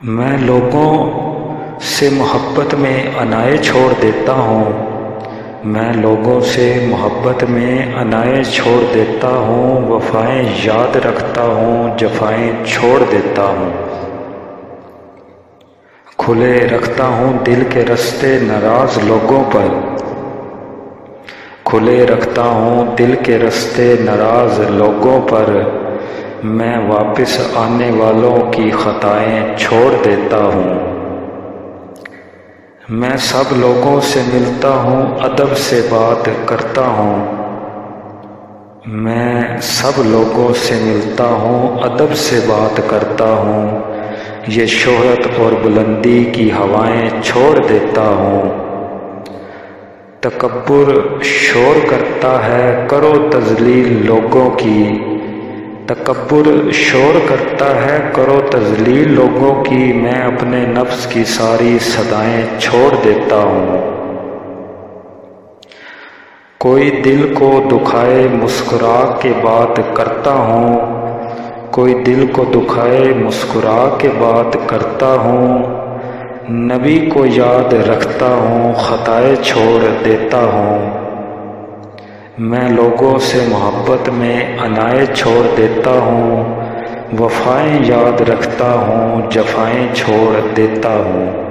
میں لوگوں سے محبت میں انائے چھوڑ دیتا ہوں، میں لوگوں سے محبت میں انائے چھوڑ دیتا ہوں، وفائیں یاد رکھتا ہوں، جفائیں چھوڑ دیتا ہوں۔ کھلے رکھتا ہوں دل کے رستے ناراض لوگوں پر، کھلے رکھتا ہوں دل کے رستے ناراض لوگوں پر، میں واپس آنے والوں کی خطائیں چھوڑ دیتا ہوں۔ میں سب لوگوں سے ملتا ہوں، ادب سے بات کرتا ہوں، میں سب لوگوں سے ملتا ہوں، ادب سے بات کرتا ہوں، یہ شہرت اور بلندی کی ہوائیں چھوڑ دیتا ہوں۔ تکبر شور کرتا ہے، کرو تذلیل لوگوں کی، تکبر شور کرتا ہے، کرو تذلیل لوگوں کی، میں اپنے نفس کی ساری صدائیں چھوڑ دیتا ہوں۔ کوئی دل کو دکھائے مسکرا کے بات کرتا ہوں، کوئی دل کو دکھائے مسکرا کے بات کرتا ہوں، نبی کو یاد رکھتا ہوں، خطائیں چھوڑ دیتا ہوں۔ میں لوگوں سے محبت میں انائے چھوڑ دیتا ہوں، وفائیں یاد رکھتا ہوں، جفائیں چھوڑ دیتا ہوں۔